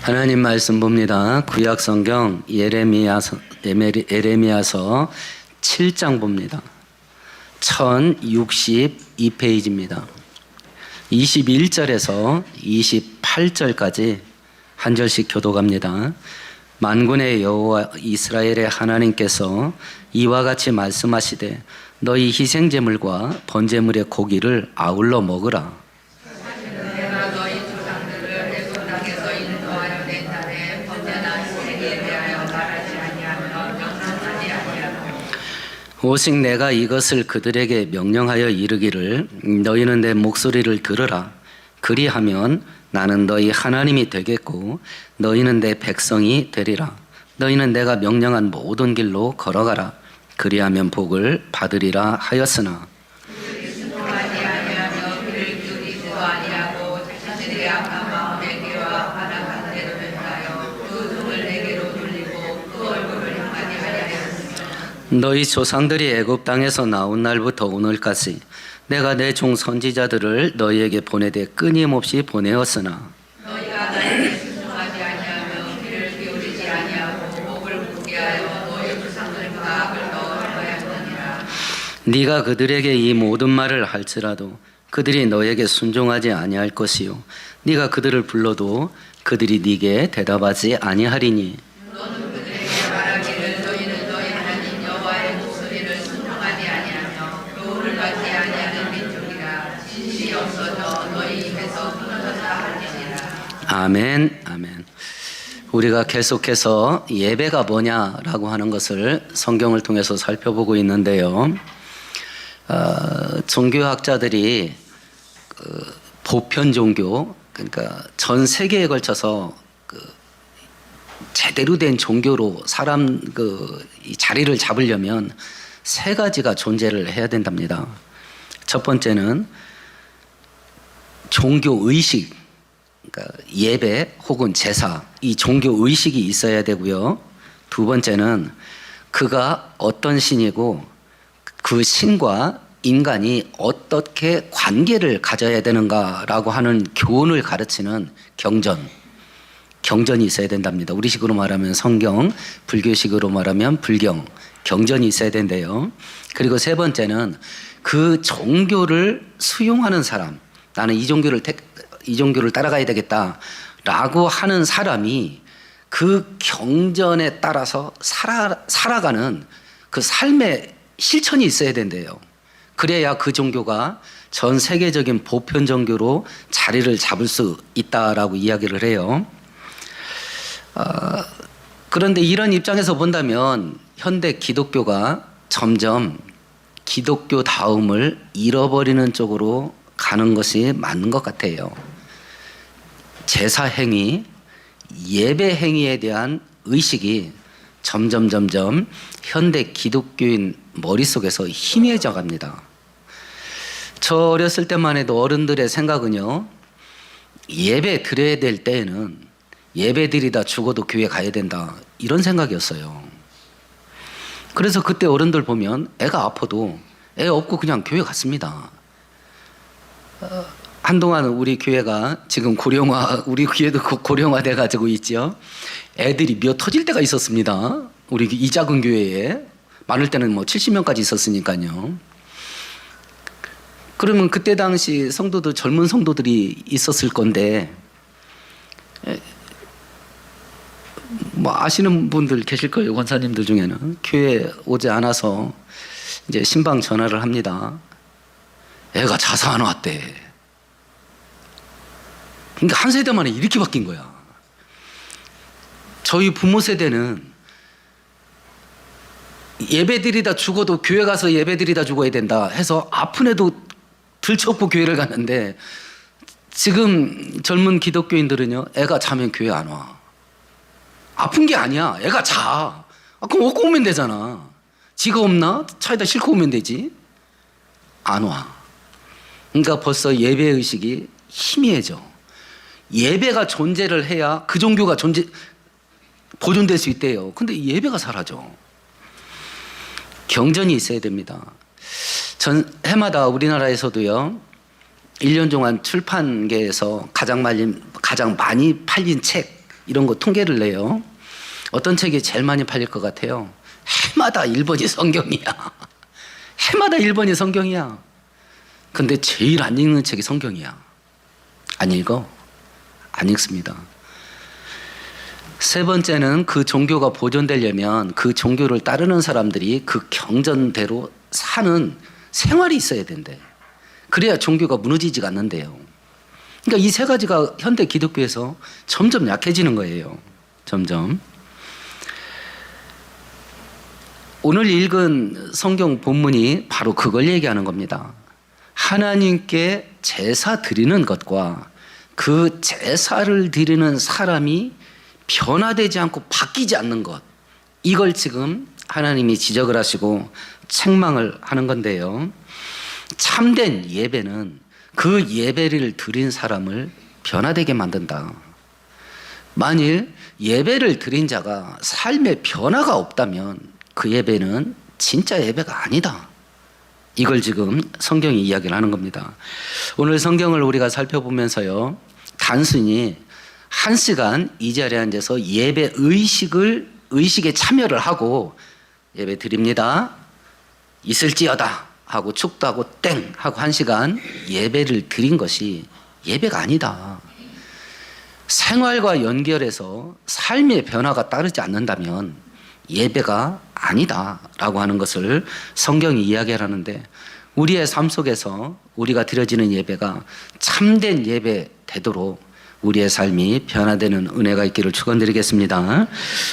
하나님 말씀 봅니다. 구약 성경 예레미야서 7장 봅니다. 1062페이지입니다. 21절에서 28절까지 한 절씩 교독합니다. 만군의 여호와 이스라엘의 하나님께서 이와 같이 말씀하시되 너희 희생제물과 번제물의 고기를 아울러 먹으라. 오직 내가 이것을 그들에게 명령하여 이르기를 너희는 내 목소리를 들으라. 그리하면 나는 너희 하나님이 되겠고 너희는 내 백성이 되리라. 너희는 내가 명령한 모든 길로 걸어가라. 그리하면 복을 받으리라 하였으나 너희 조상들이 애굽 땅에서 나온 날부터 오늘까지 내가 내 종 선지자들을 너희에게 보내되 끊임없이 보내었으나 너희가 나에게 순종하지 아니하며 귀를 기울이지 아니하고 목을 굳게 하여 너희 조상들과 악을 넣어하였느니라. 네가 그들에게 이 모든 말을 할지라도 그들이 너에게 순종하지 아니할 것이요 네가 그들을 불러도 그들이 네게 대답하지 아니하리니 너는 그들에게 말하기를 너희는 너희 하나님 여호와의 목소리를 순종하지 아니하며 교훈을 받지 아니하는 민족이라. 진실이 없어져 너희 입에서 끊어졌다 할지니라. 아멘, 아멘. 우리가 계속해서 예배가 뭐냐라고 하는 것을 성경을 통해서 살펴보고 있는데요. 종교학자들이 보편 종교, 그러니까 전 세계에 걸쳐서 제대로 된 종교로 이 자리를 잡으려면 세 가지가 존재를 해야 된답니다. 첫 번째는 종교 의식, 그러니까 예배 혹은 제사, 이 종교 의식이 있어야 되고요. 두 번째는 그가 어떤 신이고 그 신과 인간이 어떻게 관계를 가져야 되는가라고 하는 교훈을 가르치는 경전이 있어야 된답니다. 우리식으로 말하면 성경, 불교식으로 말하면 불경, 경전이 있어야 된대요. 그리고 세 번째는 그 종교를 수용하는 사람, 나는 이 종교를 따라가야 되겠다라고 하는 사람이 그 경전에 따라서 살아가는 그 삶의 실천이 있어야 된대요. 그래야 그 종교가 전 세계적인 보편 종교로 자리를 잡을 수 있다라고 이야기를 해요. 그런데 이런 입장에서 본다면 현대 기독교가 점점 기독교다움을 잃어버리는 쪽으로 가는 것이 맞는 것 같아요. 제사 행위, 예배 행위에 대한 의식이 점점 현대 기독교인 머릿속에서 희미해져 갑니다. 저 어렸을 때만 해도 어른들의 생각은요, 예배 드려야 될 때에는 예배 드리다 죽어도 교회 가야 된다, 이런 생각이었어요. 그래서 그때 어른들 보면 애가 아파도 애 없고 그냥 교회 갔습니다. 한동안 우리 교회가 지금 우리 교회도 고령화 돼가지고 있죠. 애들이 미어 터질 때가 있었습니다. 우리 이 작은 교회에 많을 때는 70명까지 있었으니까요. 그러면 그때 당시 성도들, 젊은 성도들이 있었을 건데, 아시는 분들 계실 거예요. 권사님들 중에는 교회 오지 않아서 이제 신방 전화를 합니다. 애가 자살 왔대. 그러니까 한 세대 만에 이렇게 바뀐 거야. 저희 부모 세대는 예배드리다 죽어도 교회 가서 예배드리다 죽어야 된다 해서 아픈 애도 들쳐업고 교회를 갔는데, 지금 젊은 기독교인들은요, 애가 자면 교회 안 와. 아픈 게 아니야. 애가 자. 그럼 얻고 오면 되잖아. 지가 없나? 차에다 싣고 오면 되지. 안 와. 그러니까 벌써 예배의식이 희미해져. 예배가 존재를 해야 그 종교가 보존될 수 있대요. 근데 예배가 사라져. 경전이 있어야 됩니다. 해마다 우리나라에서도요, 1년 동안 출판계에서 가장 많이 팔린 책 이런 거 통계를 내요. 어떤 책이 제일 많이 팔릴 것 같아요? 해마다 1번이 성경이야. 해마다 1번이 성경이야. 근데 제일 안 읽는 책이 성경이야. 안 읽어? 안 읽습니다. 세 번째는 그 종교가 보존되려면 그 종교를 따르는 사람들이 그 경전대로 사는 생활이 있어야 된대. 그래야 종교가 무너지지가 않는데요. 그러니까 이 세 가지가 현대 기독교에서 점점 약해지는 거예요. 점점. 오늘 읽은 성경 본문이 바로 그걸 얘기하는 겁니다. 하나님께 제사 드리는 것과 그 제사를 드리는 사람이 변화되지 않고 바뀌지 않는 것, 이걸 지금 하나님이 지적을 하시고 책망을 하는 건데요. 참된 예배는 그 예배를 드린 사람을 변화되게 만든다. 만일 예배를 드린 자가 삶의 변화가 없다면 그 예배는 진짜 예배가 아니다. 이걸 지금 성경이 이야기를 하는 겁니다. 오늘 성경을 우리가 살펴보면서요, 단순히 1시간 이 자리에 앉아서 예배 의식에 참여를 하고 예배 드립니다. 있을지어다 하고 축도하고 땡 하고 1시간 예배를 드린 것이 예배가 아니다. 생활과 연결해서 삶의 변화가 따르지 않는다면 예배가 아니다라고 하는 것을 성경이 이야기하는데, 우리의 삶 속에서 우리가 드려지는 예배가 참된 예배 되도록 우리의 삶이 변화되는 은혜가 있기를 축원드리겠습니다.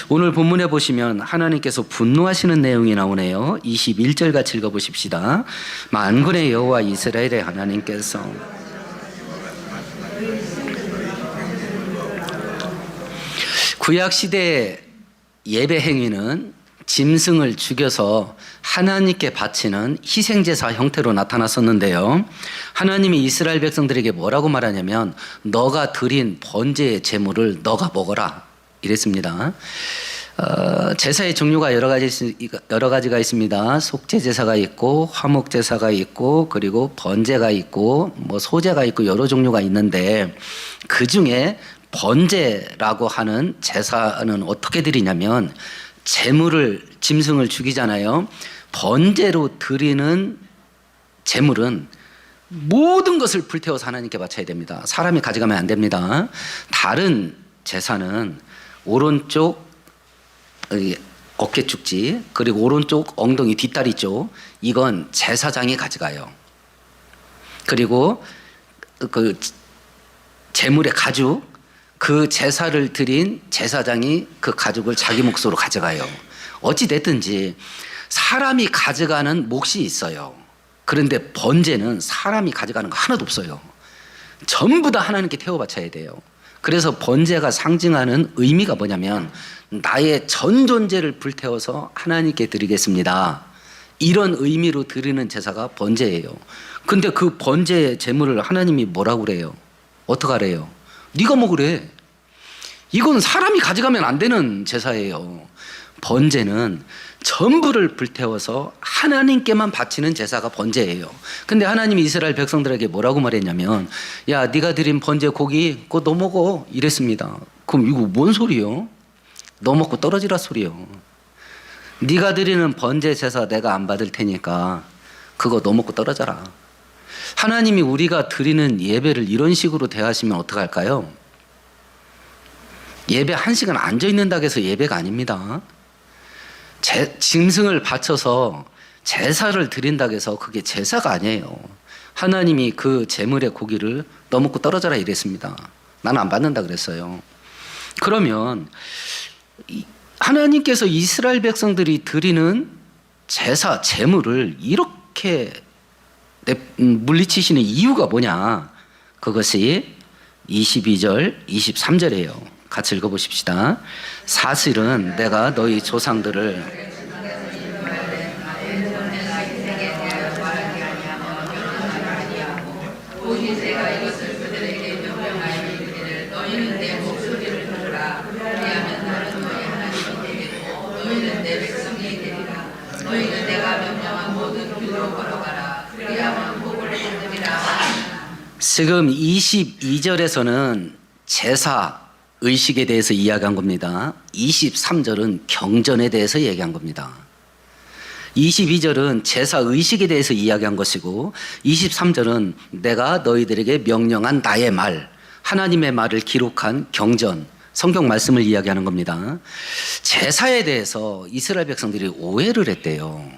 오늘 본문에 보시면 하나님께서 분노하시는 내용이 나오네요. 21절 같이 읽어보십시다. 만군의 여호와 이스라엘의 하나님께서 구약시대의 예배 행위는 짐승을 죽여서 하나님께 바치는 희생제사 형태로 나타났었는데요. 하나님이 이스라엘 백성들에게 뭐라고 말하냐면 너가 드린 번제의 제물을 너가 먹어라 이랬습니다. 제사의 종류가 여러 가지가 있습니다. 속죄제사가 있고 화목제사가 있고 그리고 번제가 있고 뭐 소제가 있고 여러 종류가 있는데, 그 중에 번제라고 하는 제사는 어떻게 드리냐면 짐승을 죽이잖아요. 번제로 드리는 제물은 모든 것을 불태워서 하나님께 바쳐야 됩니다. 사람이 가져가면 안 됩니다. 다른 제사는 오른쪽 어깨 축지 그리고 오른쪽 엉덩이 뒷다리 쪽, 이건 제사장이 가져가요. 그리고 그 제물의 가죽, 그 제사를 드린 제사장이 그 가죽을 자기 몫으로 가져가요. 어찌 됐든지 사람이 가져가는 몫이 있어요. 그런데 번제는 사람이 가져가는 거 하나도 없어요. 전부 다 하나님께 태워 바쳐야 돼요. 그래서 번제가 상징하는 의미가 뭐냐면 나의 전 존재를 불태워서 하나님께 드리겠습니다. 이런 의미로 드리는 제사가 번제예요. 근데 그 번제의 제물을 하나님이 뭐라고 그래요? 어떡하래요? 네가 먹으래. 이건 사람이 가져가면 안 되는 제사예요. 번제는 전부를 불태워서 하나님께만 바치는 제사가 번제예요. 근데 하나님이 이스라엘 백성들에게 뭐라고 말했냐면 야, 네가 드린 번제 고기 그거 너 먹어 이랬습니다. 그럼 이거 뭔 소리요? 너 먹고 떨어지라 소리요. 네가 드리는 번제 제사 내가 안 받을 테니까 그거 너 먹고 떨어져라. 하나님이 우리가 드리는 예배를 이런 식으로 대하시면 어떡할까요? 예배 1시간 앉아있는다고 해서 예배가 아닙니다. 짐승을 바쳐서 제사를 드린다고 해서 그게 제사가 아니에요. 하나님이 그 제물의 고기를 너 먹고 떨어져라 이랬습니다. 나는 안 받는다 그랬어요. 그러면 하나님께서 이스라엘 백성들이 드리는 제사, 제물을 이렇게 물리치시는 이유가 뭐냐? 그것이 22절, 23절이에요. 같이 읽어보십시다. 사실은 내가 너희 조상들을 지금 22절에서는 제사, 의식에 대해서 이야기한 겁니다. 23절은 경전에 대해서 얘기한 겁니다. 22절은 제사 의식에 대해서 이야기한 것이고 23절은 내가 너희들에게 명령한 나의 말, 하나님의 말을 기록한 경전, 성경 말씀을 이야기하는 겁니다. 제사에 대해서 이스라엘 백성들이 오해를 했대요.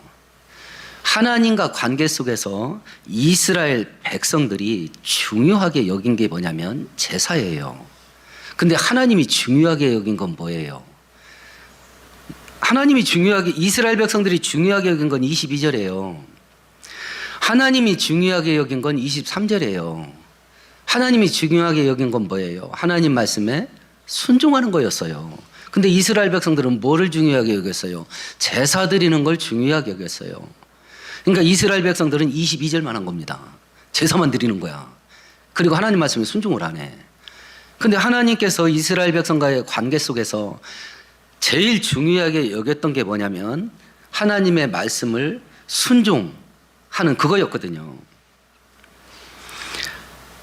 하나님과 관계 속에서 이스라엘 백성들이 중요하게 여긴 게 뭐냐면 제사예요. 근데 하나님이 중요하게 여긴 건 뭐예요? 하나님이 중요하게, 이스라엘 백성들이 중요하게 여긴 건 22절이에요. 하나님이 중요하게 여긴 건 23절이에요. 하나님이 중요하게 여긴 건 뭐예요? 하나님 말씀에 순종하는 거였어요. 근데 이스라엘 백성들은 뭐를 중요하게 여겼어요? 제사 드리는 걸 중요하게 여겼어요. 그러니까 이스라엘 백성들은 22절만 한 겁니다. 제사만 드리는 거야. 그리고 하나님 말씀에 순종을 안 해. 근데 하나님께서 이스라엘 백성과의 관계 속에서 제일 중요하게 여겼던 게 뭐냐면 하나님의 말씀을 순종하는 그거였거든요.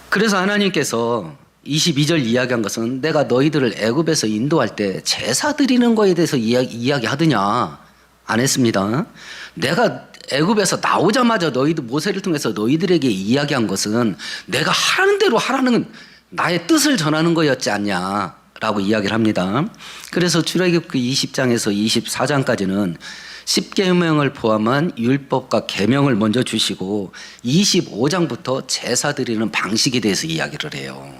그래서 하나님께서 22절 이야기한 것은 내가 너희들을 애굽에서 인도할 때 제사 드리는 거에 대해서 이야기하더냐? 안 했습니다. 내가 애굽에서 나오자마자 모세를 통해서 너희들에게 이야기한 것은 내가 하라는 대로 하라는 나의 뜻을 전하는 거였지 않냐라고 이야기를 합니다. 그래서 출애굽기 20장에서 24장까지는 10계명을 포함한 율법과 계명을 먼저 주시고 25장부터 제사 드리는 방식에 대해서 이야기를 해요.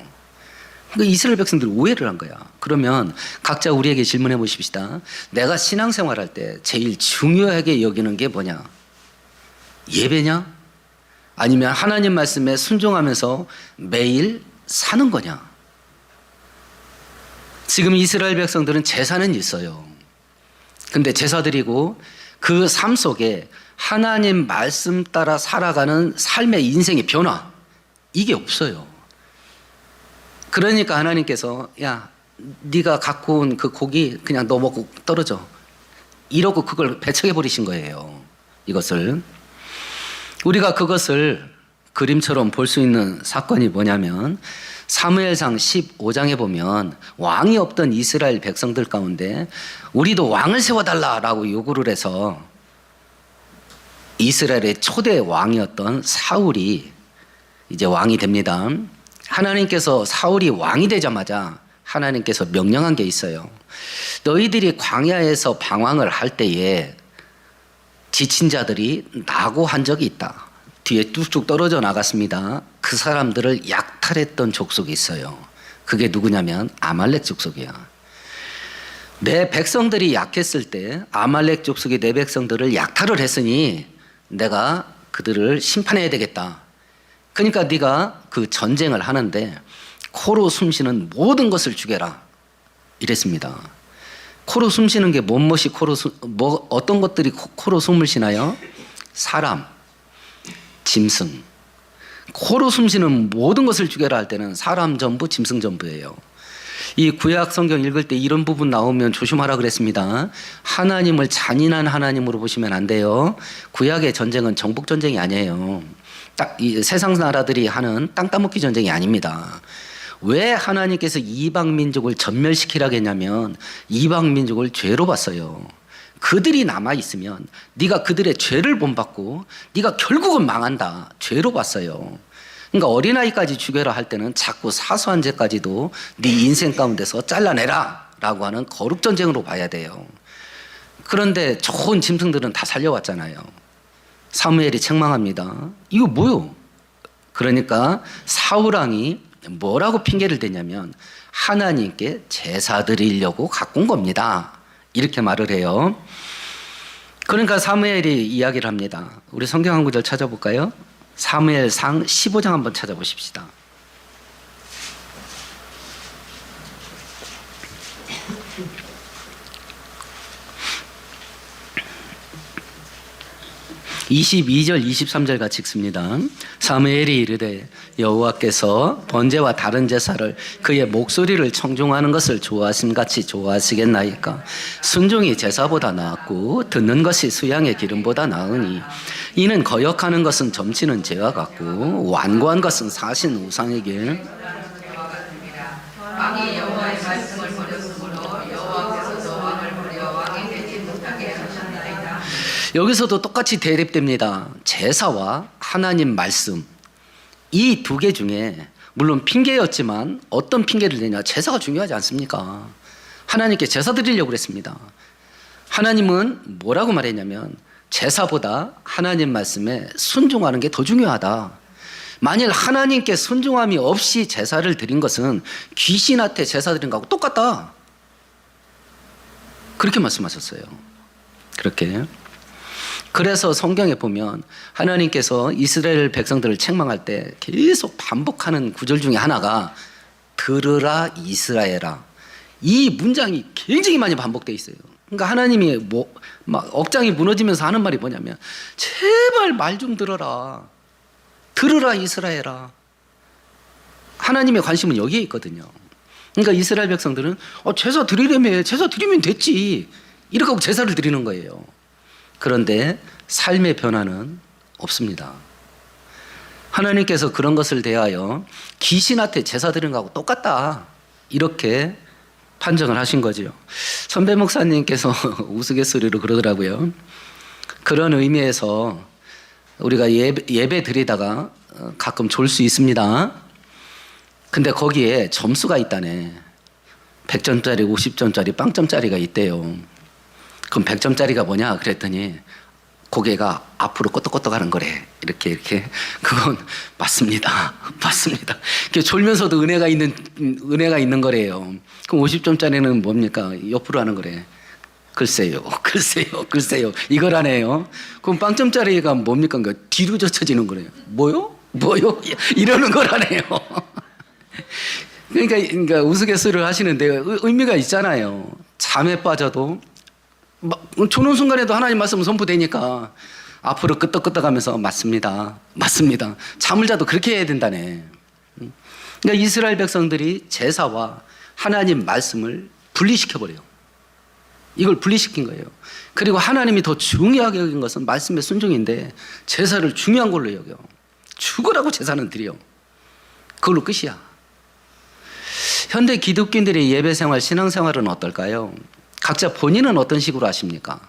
그러니까 이스라엘 백성들이 오해를 한 거야. 그러면 각자 우리에게 질문해 보십시다. 내가 신앙생활할 때 제일 중요하게 여기는 게 뭐냐? 예배냐? 아니면 하나님 말씀에 순종하면서 매일 사는 거냐? 지금 이스라엘 백성들은 제사는 있어요. 근데 제사 드리고 그 삶 속에 하나님 말씀 따라 살아가는 삶의 인생의 변화, 이게 없어요. 그러니까 하나님께서 야, 네가 갖고 온 그 고기 그냥 너 먹고 떨어져, 이러고 그걸 배척해 버리신 거예요. 이것을 우리가 그것을 그림처럼 볼 수 있는 사건이 뭐냐면 사무엘상 15장에 보면 왕이 없던 이스라엘 백성들 가운데 우리도 왕을 세워달라라고 요구를 해서 이스라엘의 초대 왕이었던 사울이 이제 왕이 됩니다. 하나님께서 사울이 왕이 되자마자 하나님께서 명령한 게 있어요. 너희들이 광야에서 방황을 할 때에 지친 자들이 낙오한 적이 있다. 뒤에 뚝뚝 떨어져 나갔습니다. 그 사람들을 약탈했던 족속이 있어요. 그게 누구냐면 아말렉 족속이야. 내 백성들이 약했을 때 아말렉 족속이 내 백성들을 약탈을 했으니 내가 그들을 심판해야 되겠다. 그러니까 네가 그 전쟁을 하는데 코로 숨쉬는 모든 것을 죽여라, 이랬습니다. 코로 숨쉬는 게 무엇이 어떤 것들이 코로 숨을 쉬나요? 사람, 짐승. 코로 숨쉬는 모든 것을 죽여라 할 때는 사람 전부, 짐승 전부예요. 이 구약 성경 읽을 때 이런 부분 나오면 조심하라 그랬습니다. 하나님을 잔인한 하나님으로 보시면 안 돼요. 구약의 전쟁은 정복 전쟁이 아니에요. 딱 이 세상 나라들이 하는 땅 따먹기 전쟁이 아닙니다. 왜 하나님께서 이방 민족을 전멸시키라고 했냐면 이방 민족을 죄로 봤어요. 그들이 남아 있으면 네가 그들의 죄를 본받고 네가 결국은 망한다, 죄로 봤어요. 그러니까 어린아이까지 죽여라 할 때는 자꾸 사소한 죄까지도 네 인생 가운데서 잘라내라 라고 하는 거룩 전쟁으로 봐야 돼요. 그런데 좋은 짐승들은 다 살려왔잖아요. 사무엘이 책망합니다. 이거 뭐요? 그러니까 사울왕이 뭐라고 핑계를 대냐면 하나님께 제사 드리려고 갖고 온 겁니다, 이렇게 말을 해요. 그러니까 사무엘이 이야기를 합니다. 우리 성경 한 구절 찾아볼까요? 사무엘상 15장 한번 찾아보십시다. (22절) (23절) 같이 읽습니다. 사무엘이 이르되 여호와께서 번제와 다른 제사를 그의 목소리를 청종하는 것을 좋아하심같이 좋아하시겠나이까? 순종이 제사보다 나았고 듣는 것이 수양의 기름보다 나으니 이는 거역하는 것은 점치는 죄와 같고 완고한 것은 사신 우상에게 왕이 여호와의 말씀 여기서도 똑같이 대립됩니다. 제사와 하나님 말씀. 이 두 개 중에 물론 핑계였지만 어떤 핑계를 대냐? 제사가 중요하지 않습니까? 하나님께 제사 드리려고 그랬습니다. 하나님은 뭐라고 말했냐면 제사보다 하나님 말씀에 순종하는 게 더 중요하다. 만일 하나님께 순종함이 없이 제사를 드린 것은 귀신한테 제사 드린 거하고 똑같다. 그렇게 말씀하셨어요. 그렇게. 그래서 성경에 보면 하나님께서 이스라엘 백성들을 책망할 때 계속 반복하는 구절 중에 하나가 들으라 이스라엘아. 이 문장이 굉장히 많이 반복되어 있어요. 그러니까 하나님이 막 억장이 무너지면서 하는 말이 뭐냐면 제발 말 좀 들어라. 들으라 이스라엘아. 하나님의 관심은 여기에 있거든요. 그러니까 이스라엘 백성들은 제사 드리려면 제사 드리면 됐지. 이렇게 하고 제사를 드리는 거예요. 그런데 삶의 변화는 없습니다. 하나님께서 그런 것을 대하여 귀신한테 제사 드리는 거하고 똑같다. 이렇게 판정을 하신 거죠. 선배 목사님께서 우스갯소리로 그러더라고요. 그런 의미에서 우리가 예배 드리다가 가끔 졸 수 있습니다. 근데 거기에 점수가 있다네. 100점짜리, 50점짜리, 빵점짜리가 있대요. 그럼 100점짜리가 뭐냐 그랬더니 고개가 앞으로 꼬떡꼬떡 하는 거래. 이렇게 그건 맞습니다. 맞습니다. 졸면서도 은혜가 있는 거래요. 그럼 50점짜리는 뭡니까? 옆으로 하는 거래. 글쎄요. 이거라네요. 그럼 빵점짜리가 뭡니까? 뒤로 젖혀지는 거래요. 뭐요? 이러는 거라네요. 그러니까 우스갯소리를 하시는데 의미가 있잖아요. 잠에 빠져도 조는 순간에도 하나님 말씀은 선포되니까 앞으로 끄떡끄떡하면서 맞습니다. 잠을 자도 그렇게 해야 된다네. 그러니까 이스라엘 백성들이 제사와 하나님 말씀을 분리시켜버려요. 이걸 분리시킨 거예요. 그리고 하나님이 더 중요하게 여긴 것은 말씀의 순종인데 제사를 중요한 걸로 여겨. 죽으라고 제사는 드려. 그걸로 끝이야. 현대 기독교인들의 예배 생활, 신앙 생활은 어떨까요? 각자 본인은 어떤 식으로 하십니까?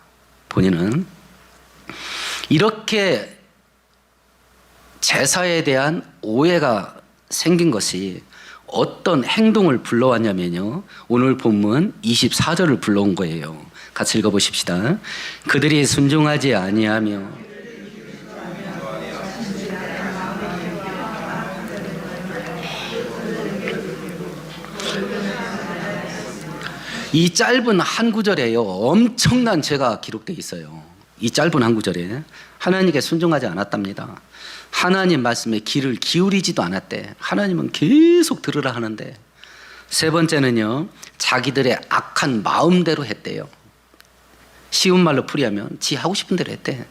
본인은 이렇게 제사에 대한 오해가 생긴 것이 어떤 행동을 불러왔냐면요. 오늘 본문 24절을 불러온 거예요. 같이 읽어보십시다. 그들이 순종하지 아니하며 이 짧은 한 구절에요. 엄청난 죄가 기록되어 있어요. 이 짧은 한 구절에 하나님께 순종하지 않았답니다. 하나님 말씀에 귀를 기울이지도 않았대. 하나님은 계속 들으라 하는데. 세 번째는요. 자기들의 악한 마음대로 했대요. 쉬운 말로 풀이하면 지 하고 싶은 대로 했대.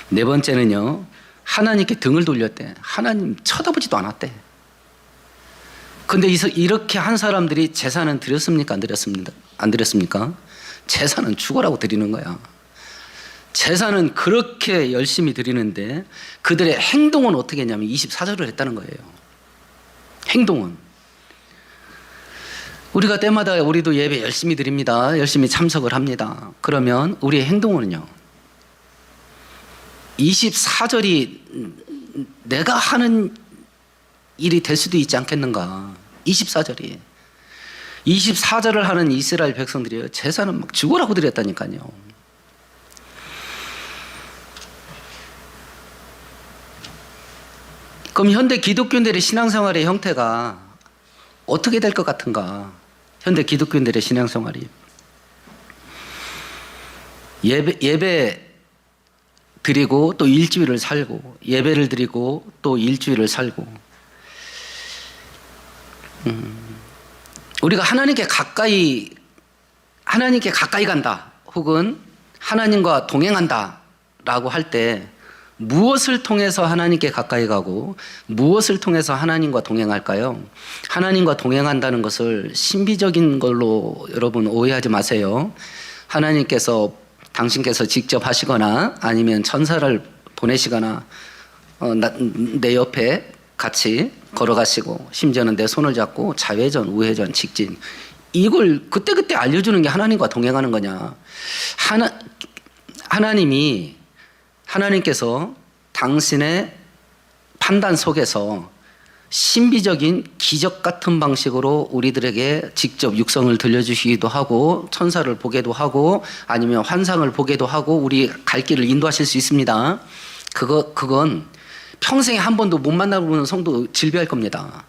네 번째는요. 하나님께 등을 돌렸대. 하나님 쳐다보지도 않았대. 근데 이렇게 한 사람들이 제사는 드렸습니까? 안 드렸습니까? 제사는 죽어라고 드리는 거야. 제사는 그렇게 열심히 드리는데 그들의 행동은 어떻게 했냐면 24절을 했다는 거예요. 행동은. 우리가 때마다 우리도 예배 열심히 드립니다. 열심히 참석을 합니다. 그러면 우리의 행동은요. 24절이 내가 하는 일이 될 수도 있지 않겠는가. 24절이. 24절을 하는 이스라엘 백성들이요. 제사는 막 죽으라고 드렸다니까요. 그럼 현대 기독교인들의 신앙생활의 형태가 어떻게 될 것 같은가? 현대 기독교인들의 신앙생활이. 예배 드리고 또 일주일을 살고, 예배를 드리고 또 일주일을 살고. 우리가 하나님께 가까이 간다, 혹은 하나님과 동행한다 라고 할 때 무엇을 통해서 하나님께 가까이 가고 무엇을 통해서 하나님과 동행할까요? 하나님과 동행한다는 것을 신비적인 걸로 여러분 오해하지 마세요. 당신께서 직접 하시거나 아니면 천사를 보내시거나 내 옆에 같이 걸어가시고 심지어는 내 손을 잡고 좌회전, 우회전, 직진, 이걸 그때그때 알려주는 게 하나님과 동행하는 거냐. 하나님께서 당신의 판단 속에서 신비적인 기적 같은 방식으로 우리들에게 직접 육성을 들려주시기도 하고 천사를 보게도 하고 아니면 환상을 보게도 하고 우리 갈 길을 인도하실 수 있습니다. 그건 평생에 한 번도 못 만나보는 성도 질비할 겁니다.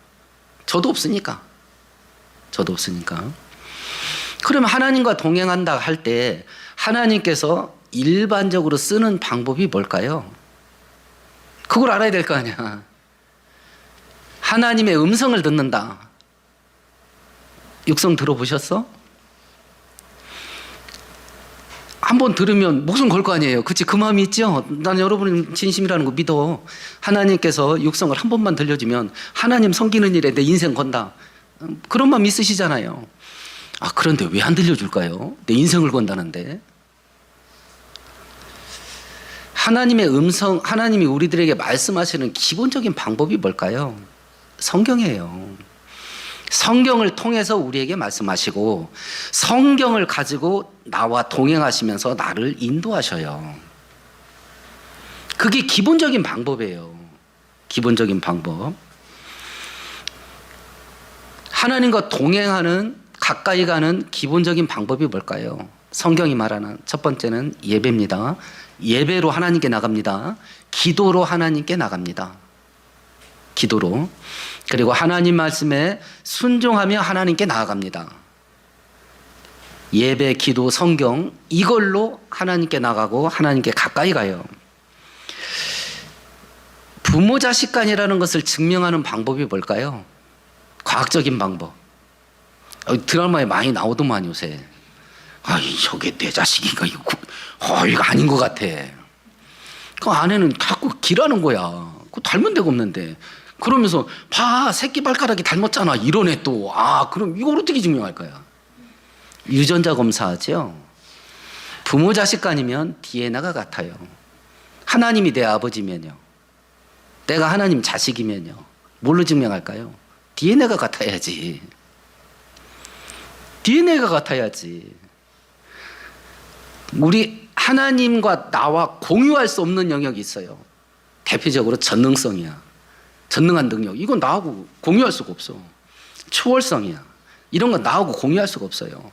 저도 없으니까. 그러면 하나님과 동행한다 할 때 하나님께서 일반적으로 쓰는 방법이 뭘까요? 그걸 알아야 될 거 아니야. 하나님의 음성을 듣는다. 육성 들어보셨어? 한번 들으면 목숨 걸 거 아니에요. 그치? 그 마음이 있죠? 난 여러분이 진심이라는 거 믿어. 하나님께서 육성을 한 번만 들려주면 하나님 섬기는 일에 내 인생 건다. 그런 마음 있으시잖아요. 그런데 왜 안 들려줄까요? 내 인생을 건다는데. 하나님의 음성, 하나님이 우리들에게 말씀하시는 기본적인 방법이 뭘까요? 성경이에요. 성경을 통해서 우리에게 말씀하시고 성경을 가지고 나와 동행하시면서 나를 인도하셔요. 그게 기본적인 방법이에요. 기본적인 방법. 하나님과 동행하는, 가까이 가는 기본적인 방법이 뭘까요? 성경이 말하는 첫 번째는 예배입니다. 예배로 하나님께 나갑니다. 기도로 하나님께 나갑니다. 기도로. 그리고 하나님 말씀에 순종하며 하나님께 나아갑니다. 예배, 기도, 성경 이걸로 하나님께 나가고 하나님께 가까이 가요. 부모 자식 간이라는 것을 증명하는 방법이 뭘까요? 과학적인 방법. 드라마에 많이 나오더만 요새. 저게 내 자식인가? 이거 아닌 것 같아. 그 아내는 자꾸 기라는 거야. 그거 닮은 데가 없는데. 그러면서 봐, 새끼 발가락이 닮았잖아. 이러네 또. 그럼 이걸 어떻게 증명할 거야? 유전자 검사하죠. 부모 자식 간이면 DNA가 같아요. 하나님이 내 아버지면요. 내가 하나님 자식이면요. 뭘로 증명할까요? DNA가 같아야지. DNA가 같아야지. 우리 하나님과 나와 공유할 수 없는 영역이 있어요. 대표적으로 전능성이야. 전능한 능력. 이건 나하고 공유할 수가 없어. 초월성이야. 이런 건 나하고 공유할 수가 없어요.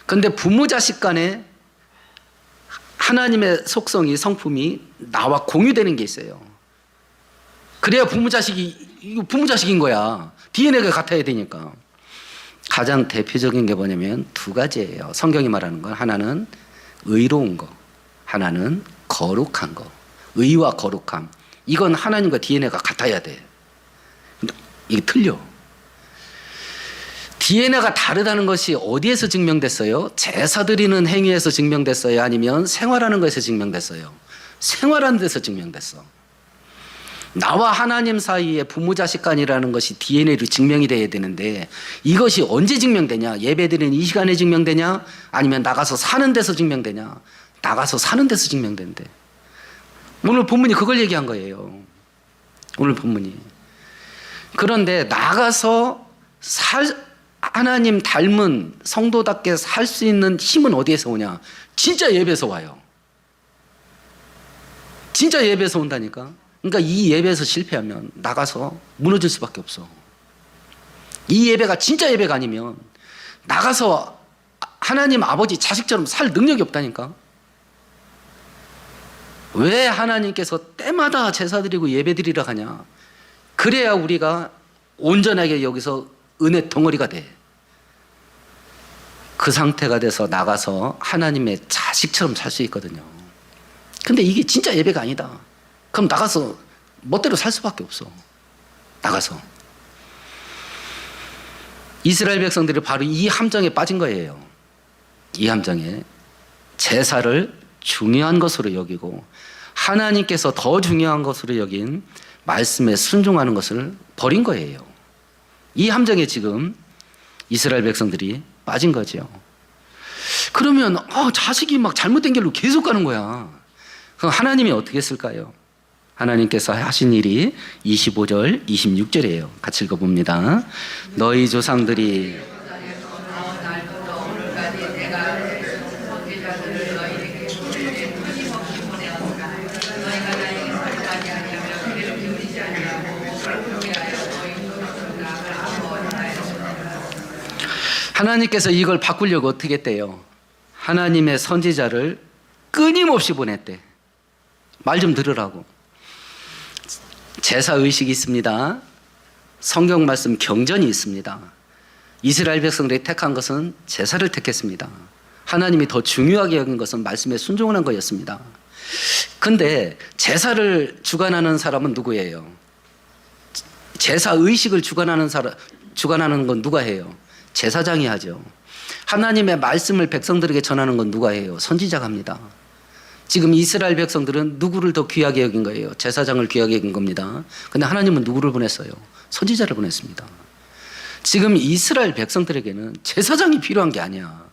그런데 부모 자식 간에 하나님의 속성이, 성품이 나와 공유되는 게 있어요. 그래야 부모 자식인 거야. DNA가 같아야 되니까. 가장 대표적인 게 뭐냐면 두 가지예요. 성경이 말하는 건 하나는 의로운 거, 하나는 거룩한 거. 의와 거룩함. 이건 하나님과 DNA가 같아야 돼. 근데 이게 틀려. DNA가 다르다는 것이 어디에서 증명됐어요? 제사 드리는 행위에서 증명됐어요? 아니면 생활하는 것에서 증명됐어요? 생활하는 데서 증명됐어. 나와 하나님 사이에 부모 자식 간이라는 것이 DNA로 증명이 돼야 되는데 이것이 언제 증명되냐? 예배드리는 이 시간에 증명되냐? 아니면 나가서 사는 데서 증명되냐? 나가서 사는 데서 증명된대. 오늘 본문이 그걸 얘기한 거예요. 오늘 본문이. 그런데 나가서 하나님 닮은 성도답게 살 수 있는 힘은 어디에서 오냐? 진짜 예배에서 와요. 진짜 예배에서 온다니까. 그러니까 이 예배에서 실패하면 나가서 무너질 수밖에 없어. 이 예배가 진짜 예배가 아니면 나가서 하나님 아버지 자식처럼 살 능력이 없다니까. 왜 하나님께서 때마다 제사 드리고 예배 드리라 하냐? 그래야 우리가 온전하게 여기서 은혜 덩어리가 돼. 그 상태가 돼서 나가서 하나님의 자식처럼 살 수 있거든요. 근데 이게 진짜 예배가 아니다. 그럼 나가서 멋대로 살 수밖에 없어. 나가서. 이스라엘 백성들이 바로 이 함정에 빠진 거예요. 이 함정에. 제사를 중요한 것으로 여기고 하나님께서 더 중요한 것으로 여긴 말씀에 순종하는 것을 버린 거예요. 이 함정에 지금 이스라엘 백성들이 빠진 거죠. 그러면 자식이 막 잘못된 길로 계속 가는 거야. 그럼 하나님이 어떻게 했을까요? 하나님께서 하신 일이 25절, 26절이에요. 같이 읽어봅니다. 너희 조상들이 하나님께서 이걸 바꾸려고 어떻게 했대요? 하나님의 선지자를 끊임없이 보냈대. 말 좀 들으라고. 제사의식이 있습니다. 성경 말씀 경전이 있습니다. 이스라엘 백성들이 택한 것은 제사를 택했습니다. 하나님이 더 중요하게 여긴 것은 말씀에 순종하는 거였습니다. 근데 제사를 주관하는 사람은 누구예요? 제사의식을 주관하는 건 누가 해요? 제사장이 하죠. 하나님의 말씀을 백성들에게 전하는 건 누가 해요? 선지자가 합니다. 지금 이스라엘 백성들은 누구를 더 귀하게 여긴 거예요? 제사장을 귀하게 여긴 겁니다. 근데 하나님은 누구를 보냈어요? 선지자를 보냈습니다. 지금 이스라엘 백성들에게는 제사장이 필요한 게 아니야.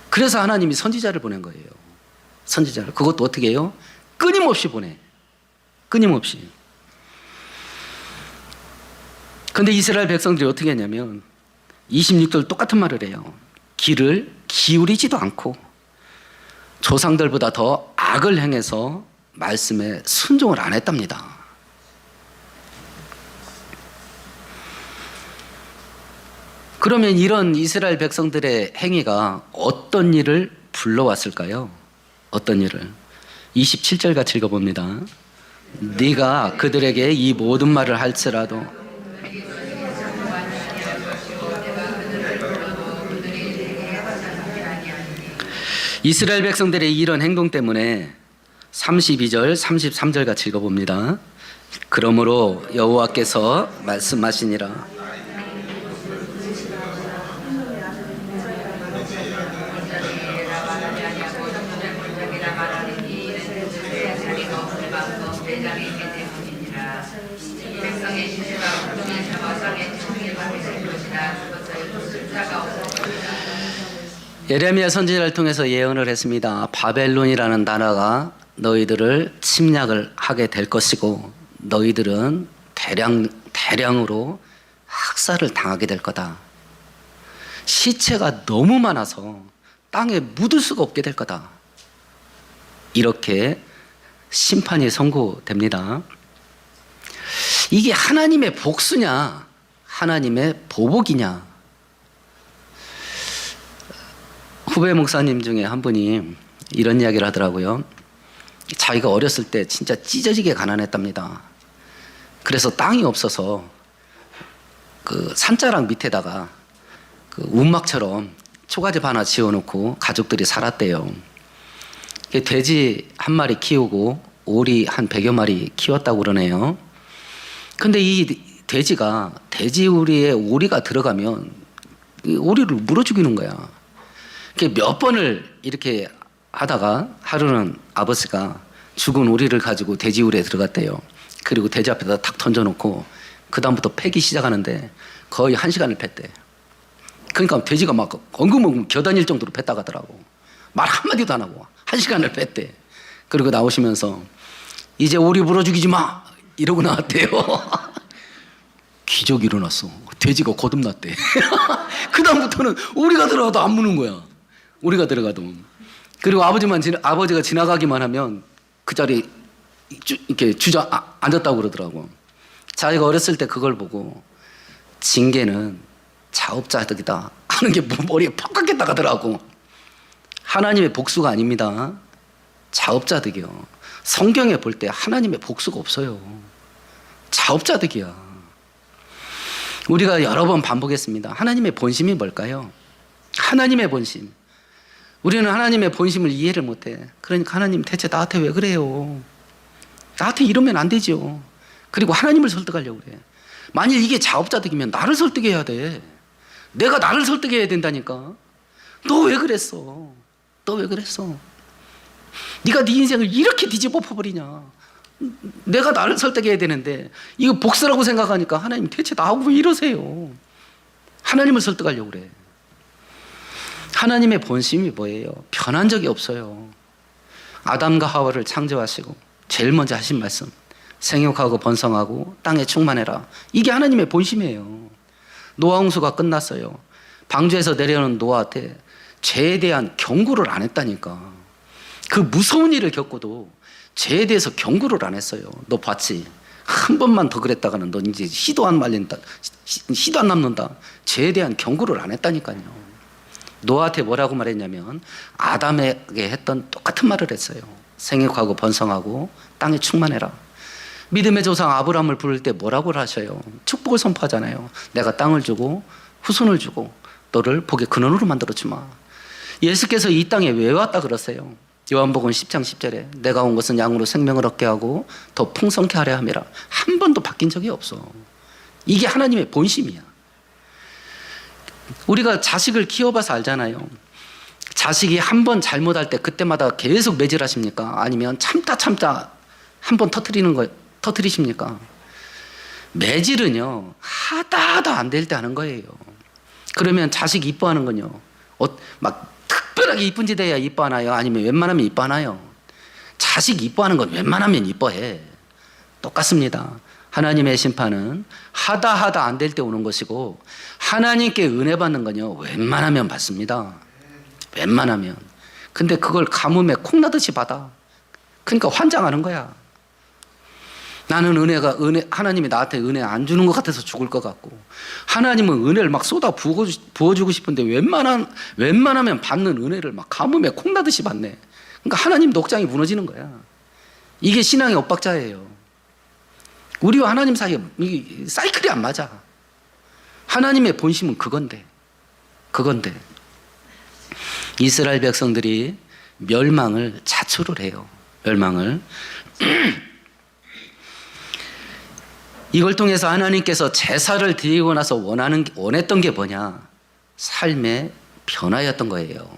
그래서 하나님이 선지자를 보낸 거예요. 선지자를. 그것도 어떻게 해요? 끊임없이 보내. 끊임없이. 근데 이스라엘 백성들이 어떻게 했냐면 26절 똑같은 말을 해요. 귀를 기울이지도 않고 조상들보다 더 악을 행해서 말씀에 순종을 안 했답니다. 그러면 이런 이스라엘 백성들의 행위가 어떤 일을 불러왔을까요? 어떤 일을? 27절 같이 읽어봅니다. 네가 그들에게 이 모든 말을 할지라도 이스라엘 백성들의 이런 행동 때문에 32절, 33절 같이 읽어봅니다. 그러므로 여호와께서 말씀하시니라. 예레미야 선지자를 통해서 예언을 했습니다. 바벨론이라는 나라가 너희들을 침략을 하게 될 것이고 너희들은 대량으로 학살을 당하게 될 거다. 시체가 너무 많아서 땅에 묻을 수가 없게 될 거다. 이렇게 심판이 선고됩니다. 이게 하나님의 복수냐 하나님의 보복이냐. 후배 목사님 중에 한 분이 이런 이야기를 하더라고요. 자기가 어렸을 때 진짜 찢어지게 가난했답니다. 그래서 땅이 없어서 그 산자락 밑에다가 그 움막처럼 초가집 하나 지어놓고 가족들이 살았대요. 돼지 한 마리 키우고 오리 한 100여 마리 키웠다고 그러네요. 근데 이 돼지가 돼지우리에 오리가 들어가면 이 오리를 물어 죽이는 거야. 몇 번을 이렇게 하다가 하루는 아버지가 죽은 오리를 가지고 돼지우리에 들어갔대요. 그리고 돼지 앞에다 탁 던져놓고 그 다음부터 패기 시작하는데 거의 1시간을 팼대. 그러니까 돼지가 막 엉금엉금 겨다닐 정도로 팼다 가더라고. 말 한마디도 안 하고 1시간을 뺐대. 그리고 나오시면서 이제 오리 물어 죽이지 마 이러고 나왔대요. 기적이 일어났어. 돼지가 거듭났대. 그 다음부터는 오리가 들어가도 안 무는 거야. 오리가 들어가도. 그리고 아버지가 지나가기만 하면 그 자리에 이렇게 앉았다고 그러더라고. 자기가 어렸을 때 그걸 보고 징계는 자업자득이다 하는 게 머리에 퍽 깎였다 가더라고. 하나님의 복수가 아닙니다. 자업자득이요. 성경에 볼 때 하나님의 복수가 없어요. 자업자득이야. 우리가 여러 번 반복했습니다. 하나님의 본심이 뭘까요? 하나님의 본심. 우리는 하나님의 본심을 이해를 못해. 그러니까 하나님 대체 나한테 왜 그래요? 나한테 이러면 안 되죠. 그리고 하나님을 설득하려고 그래. 만일 이게 자업자득이면 나를 설득해야 돼. 내가 나를 설득해야 된다니까. 너 왜 그랬어? 너 왜 그랬어? 네가 네 인생을 이렇게 뒤집어 엎어버리냐. 내가 나를 설득해야 되는데 이거 복수라고 생각하니까 하나님 대체 나하고 왜 이러세요? 하나님을 설득하려고 그래. 하나님의 본심이 뭐예요? 변한 적이 없어요. 아담과 하와를 창조하시고 제일 먼저 하신 말씀, 생육하고 번성하고 땅에 충만해라. 이게 하나님의 본심이에요. 노아 홍수가 끝났어요. 방주에서 내려오는 노아한테 죄에 대한 경고를 안 했다니까. 그 무서운 일을 겪고도 죄에 대해서 경고를 안 했어요. 너 봤지? 한 번만 더 그랬다가는 너 이제 씨도 안 남는다. 죄에 대한 경고를 안 했다니까요. 노아한테 뭐라고 말했냐면 아담에게 했던 똑같은 말을 했어요. 생육하고 번성하고 땅에 충만해라. 믿음의 조상 아브라함을 부를 때 뭐라고 하셔요? 축복을 선포하잖아요. 내가 땅을 주고 후손을 주고 너를 복의 근원으로 만들어주마. 예수께서 이 땅에 왜 왔다 그러세요? 요한복음 10장 10절에 내가 온 것은 양으로 생명을 얻게 하고 더 풍성케 하려 함이라. 한 번도 바뀐 적이 없어. 이게 하나님의 본심이야. 우리가 자식을 키워봐서 알잖아요. 자식이 한 번 잘못할 때 그때마다 계속 매질하십니까? 아니면 참다 한 번 터뜨리십니까? 매질은요, 하다 안 될 때 하는 거예요. 그러면 자식 이뻐하는 건요, 막 특별하게 이쁜 짓 해야 이뻐하나요? 아니면 웬만하면 이뻐하나요? 자식 이뻐하는 건 웬만하면 이뻐해. 똑같습니다. 하나님의 심판은 하다 안 될 때 오는 것이고, 하나님께 은혜 받는 건요, 웬만하면 받습니다. 웬만하면. 근데 그걸 가뭄에 콩나듯이 받아. 그러니까 환장하는 거야. 나는 하나님이 나한테 은혜 안 주는 것 같아서 죽을 것 같고, 하나님은 은혜를 막 쏟아 부어주고 싶은데 웬만하면 받는 은혜를 막 가뭄에 콩나듯이 받네. 그러니까 하나님 녹장이 무너지는 거야. 이게 신앙의 엇박자예요. 우리와 하나님 사이에 이 사이클이 안 맞아. 하나님의 본심은 그건데 이스라엘 백성들이 멸망을 자초를 해요. 멸망을. 이걸 통해서 하나님께서 제사를 드리고 나서 원했던 게 뭐냐? 삶의 변화였던 거예요.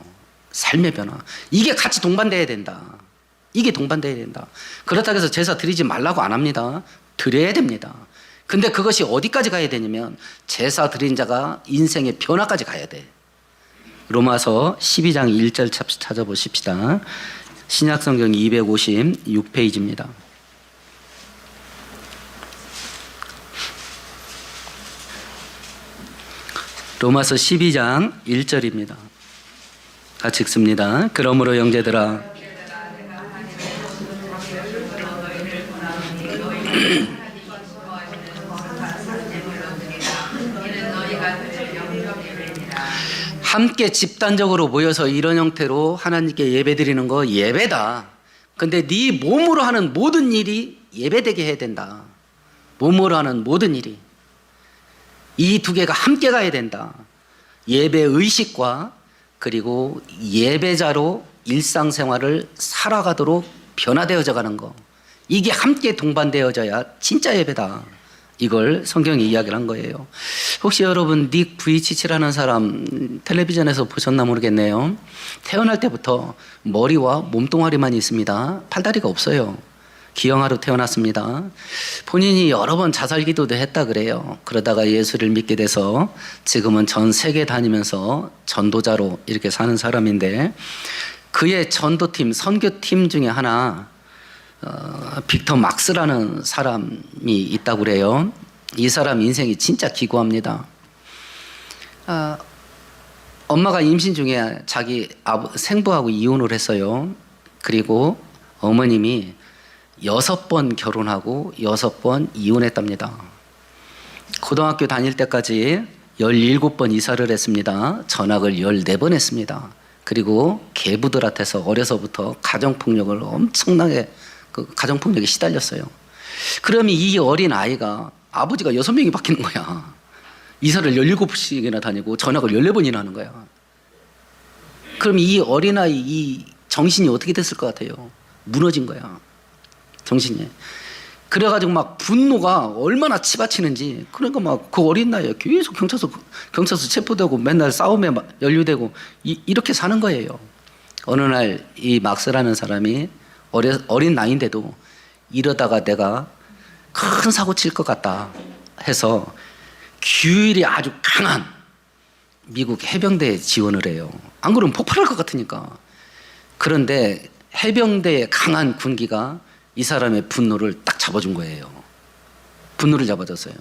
삶의 변화. 이게 같이 동반돼야 된다. 이게 동반돼야 된다. 그렇다고 해서 제사 드리지 말라고 안 합니다. 드려야 됩니다. 근데 그것이 어디까지 가야 되냐면 제사 드린 자가 인생의 변화까지 가야 돼. 로마서 12장 1절 찾아보십시다. 신약성경 256페이지입니다. 로마서 12장 1절입니다. 같이 읽습니다. 그러므로 형제들아 함께 집단적으로 모여서 이런 형태로 하나님께 예배드리는 거 예배다. 근데 네 몸으로 하는 모든 일이 예배되게 해야 된다. 몸으로 하는 모든 일이. 이 두 개가 함께 가야 된다. 예배 의식과 그리고 예배자로 일상생활을 살아가도록 변화되어져 가는 거. 이게 함께 동반되어져야 진짜 예배다. 이걸 성경이 이야기를 한 거예요. 혹시 여러분 닉 부이치치라는 사람 텔레비전에서 보셨나 모르겠네요. 태어날 때부터 머리와 몸뚱아리만 있습니다. 팔다리가 없어요. 기형아로 태어났습니다. 본인이 여러 번 자살기도도 했다 그래요. 그러다가 예수를 믿게 돼서 지금은 전 세계 다니면서 전도자로 이렇게 사는 사람인데, 그의 전도팀, 선교팀 중에 하나 빅터 막스라는 사람이 있다고 그래요. 이 사람 인생이 진짜 기구합니다. 엄마가 임신 중에 자기 생부하고 이혼을 했어요. 그리고 어머님이 6번 결혼하고 6번 이혼했답니다. 고등학교 다닐 때까지 17번 이사를 했습니다. 전학을 14번 했습니다. 그리고 계부들한테서 어려서부터 가정폭력을 엄청나게 가정폭력에 시달렸어요. 그러면 이 어린 아이가 아버지가 6명이 바뀌는 거야. 이사를 17번씩이나 다니고 전학을 14번이나 하는 거야. 그럼 이 어린아이 이 정신이 어떻게 됐을 것 같아요? 무너진 거야. 정신이. 그래가지고 막 분노가 얼마나 치받치는지. 그러니까 막 그 어린 나이에 계속 경찰서 체포되고 맨날 싸움에 연루되고 이렇게 사는 거예요. 어느 날 이 막스라는 사람이 어린 나이인데도 이러다가 내가 큰 사고 칠 것 같다 해서 규율이 아주 강한 미국 해병대에 지원을 해요. 안 그러면 폭발할 것 같으니까. 그런데 해병대의 강한 군기가 이 사람의 분노를 딱 잡아준 거예요. 분노를 잡아줬어요.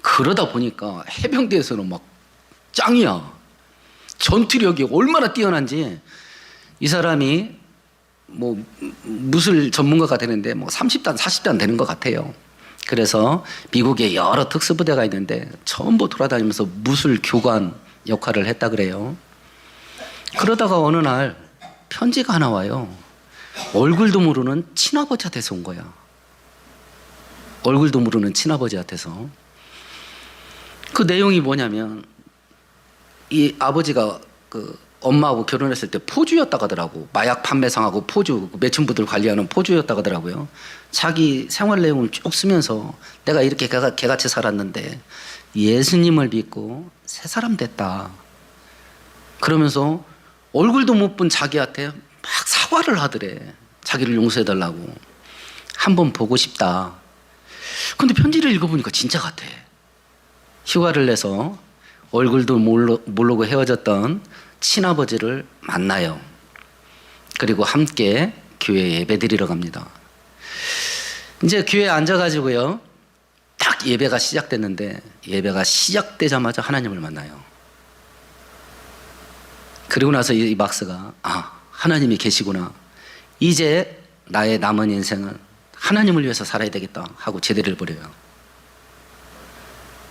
그러다 보니까 해병대에서는 막 짱이야. 전투력이 얼마나 뛰어난지. 이 사람이 뭐 무술 전문가가 되는데 뭐 30단 40단 되는 것 같아요. 그래서 미국에 여러 특수부대가 있는데 전부 돌아다니면서 무술 교관 역할을 했다 그래요. 그러다가 어느 날 편지가 하나 와요. 얼굴도 모르는 친아버지한테서 온 거야. 얼굴도 모르는 친아버지한테서. 그 내용이 뭐냐면 이 아버지가 그 엄마하고 결혼했을 때 포주였다고 하더라고. 마약 판매상하고 포주, 매춘부들 관리하는 포주였다고 하더라고요. 자기 생활 내용을 쭉 쓰면서 내가 이렇게 개같이 살았는데 예수님을 믿고 새 사람 됐다. 그러면서 얼굴도 못 본 자기한테 막 사과를 하더래. 자기를 용서해달라고. 한번 보고 싶다. 근데 편지를 읽어보니까 진짜 같아. 휴가를 내서 얼굴도 모르고 헤어졌던 친아버지를 만나요. 그리고 함께 교회 예배 드리러 갑니다. 이제 교회에 앉아가지고요. 딱 예배가 시작됐는데 예배가 시작되자마자 하나님을 만나요. 그리고 나서 이 막스가 하나님이 계시구나. 이제 나의 남은 인생은 하나님을 위해서 살아야 되겠다 하고 제대를 버려요.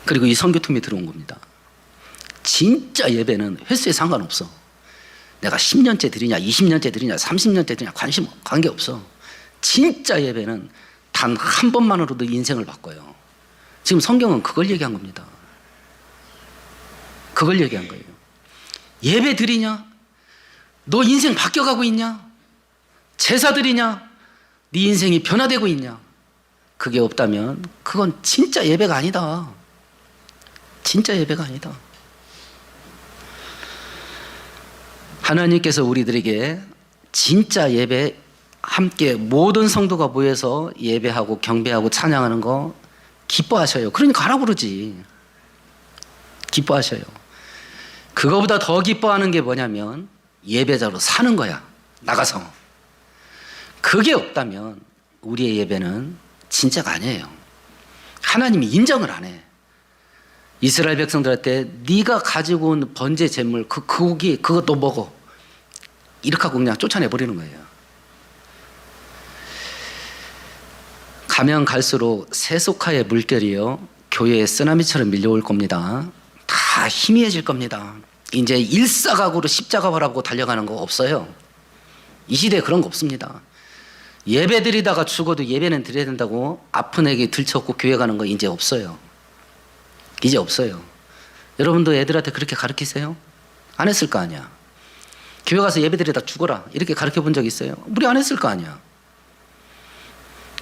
그리고 이 선교팀이 들어온 겁니다. 진짜 예배는 횟수에 상관없어. 내가 10년째 드리냐 20년째 드리냐 30년째 드리냐 관계없어. 진짜 예배는 단 한 번만으로도 인생을 바꿔요. 지금 성경은 그걸 얘기한 겁니다. 그걸 얘기한 거예요. 예배 드리냐? 너 인생 바뀌어가고 있냐? 제사 드리냐? 네 인생이 변화되고 있냐? 그게 없다면 그건 진짜 예배가 아니다. 진짜 예배가 아니다. 하나님께서 우리들에게 진짜 예배, 함께 모든 성도가 모여서 예배하고 경배하고 찬양하는 거 기뻐하셔요. 그러니까 가라 그러지. 기뻐하셔요. 그거보다 더 기뻐하는 게 뭐냐면 예배자로 사는 거야. 나가서. 그게 없다면 우리의 예배는 진짜가 아니에요. 하나님이 인정을 안 해. 이스라엘 백성들한테 네가 가지고 온 번제 제물 그 고기 그것도 먹어. 이렇게 하고 그냥 쫓아내버리는 거예요. 가면 갈수록 세속화의 물결이요 교회에 쓰나미처럼 밀려올 겁니다. 다 희미해질 겁니다. 이제 일사각오로 십자가 바라보고 달려가는 거 없어요. 이 시대에 그런 거 없습니다. 예배 드리다가 죽어도 예배는 드려야 된다고 아픈 애기 들쳐업고 교회 가는 거 이제 없어요. 이제 없어요. 여러분도 애들한테 그렇게 가르치세요? 안 했을 거 아니야. 교회 가서 예배 드리다 죽어라 이렇게 가르쳐 본 적 있어요? 우리 안 했을 거 아니야.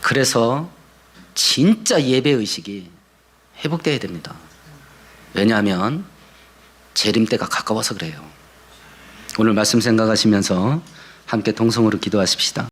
그래서 진짜 예배의식이 회복돼야 됩니다. 왜냐하면 재림 때가 가까워서 그래요. 오늘 말씀 생각하시면서 함께 동성으로 기도하십시다.